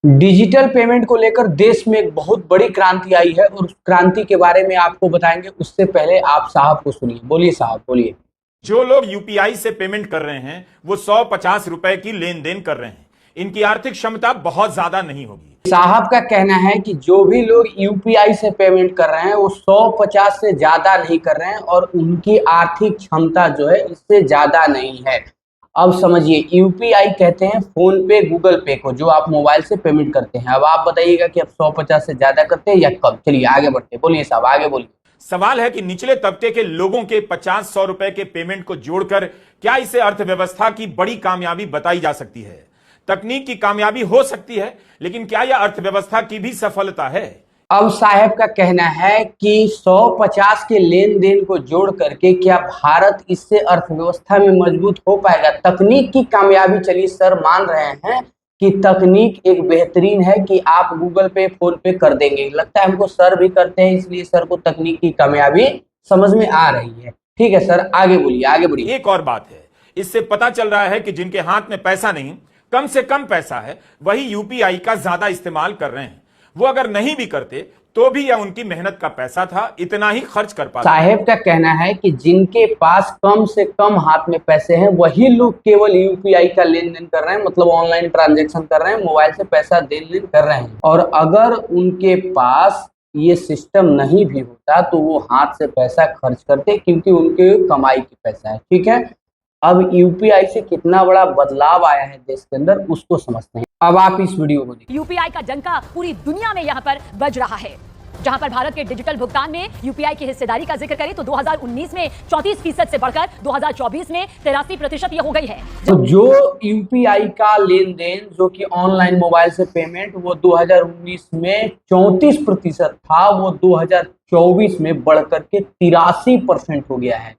Digital payment को लेकर देश में एक बहुत बड़ी क्रांति आई है और उस क्रांति के बारे में आपको बताएंगे। उससे पहले आप साहब को सुनिए। बोलिए साहब, बोलिए। जो लोग यूपीआई से पेमेंट कर रहे हैं वो 150 रुपए की लेन देन कर रहे हैं। इनकी आर्थिक क्षमता बहुत ज्यादा नहीं होगी। साहब का कहना है कि जो भी लोग यूपीआई से पेमेंट कर रहे हैं वो 150 से ज्यादा नहीं कर रहे हैं और उनकी आर्थिक क्षमता जो है इससे ज्यादा नहीं है। अब समझिए, यूपीआई कहते हैं फोन पे, गूगल पे को, जो आप मोबाइल से पेमेंट करते हैं। अब आप बताइएगा कि आप 150 से ज्यादा करते हैं या कम। चलिए आगे बढ़ते हैं। बोलिए साहब, आगे बोलिए। सवाल है कि निचले तबके के लोगों के 50-100 रुपए के पेमेंट को जोड़कर क्या इसे अर्थव्यवस्था की बड़ी कामयाबी बताई जा सकती है। तकनीक की कामयाबी हो सकती है, लेकिन क्या यह अर्थव्यवस्था की भी सफलता है? अब साहब का कहना है कि 150 के लेन देन को जोड़ करके क्या भारत इससे अर्थव्यवस्था में मजबूत हो पाएगा। तकनीक की कामयाबी, चलिए सर मान रहे हैं कि तकनीक एक बेहतरीन है कि आप गूगल पे, फोन पे कर देंगे। लगता है हमको सर भी करते हैं, इसलिए सर को तकनीक की कामयाबी समझ में आ रही है। ठीक है सर, आगे बोलिए, आगे बढ़िए। एक और बात है, इससे पता चल रहा है कि जिनके हाथ में पैसा नहीं, कम से कम पैसा है, वही यूपीआई का ज्यादा इस्तेमाल कर रहे हैं। वो अगर नहीं भी करते तो भी यह उनकी मेहनत का पैसा था, इतना ही खर्च कर पाते। साहेब का कहना है कि जिनके पास कम से कम हाथ में पैसे हैं वही लोग केवल यूपीआई का लेन देन कर रहे हैं, मतलब ऑनलाइन ट्रांजैक्शन कर रहे हैं, मोबाइल से पैसा लेन देन कर रहे हैं। और अगर उनके पास ये सिस्टम नहीं भी होता तो वो हाथ से पैसा खर्च करते, क्योंकि उनके कमाई की पैसा है। ठीक है, अब यूपीआई से कितना बड़ा बदलाव आया है देश के अंदर, उसको समझते हैं। अब आप इस वीडियो को देखिए। यूपीआई का डंका पूरी दुनिया में यहाँ पर बज रहा है। जहां पर भारत के डिजिटल भुगतान में यूपीआई की हिस्सेदारी का जिक्र करें तो 2019 में 34% से बढ़कर 2024 में 83% यह हो गई है। तो जो यूपीआई का लेन देन, जो कि ऑनलाइन मोबाइल से पेमेंट, वो 2019 में 34% था, वो 2024 में बढ़कर के 83% हो गया है।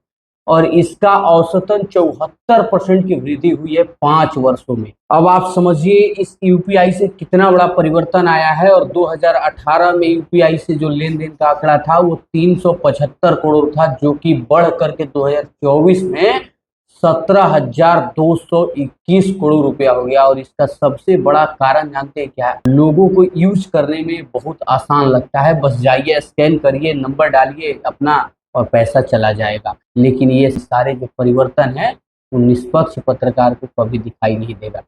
और इसका औसतन 74% की वृद्धि हुई है 5 वर्षों में। अब आप समझिए इस यूपीआई से कितना बड़ा परिवर्तन आया है। और 2018 में यूपीआई से जो लेन देन का आंकड़ा था वो 375 करोड़ था, जो कि बढ़ करके 2024 में 17,221 करोड़ रुपया हो गया। और इसका सबसे बड़ा कारण जानते हैं क्या है? लोगों को यूज करने में बहुत आसान लगता है। बस जाइए, स्कैन करिए, नंबर डालिए अपना और पैसा चला जाएगा। लेकिन ये सारे जो परिवर्तन है वो निष्पक्ष पत्रकार को कभी दिखाई नहीं देगा।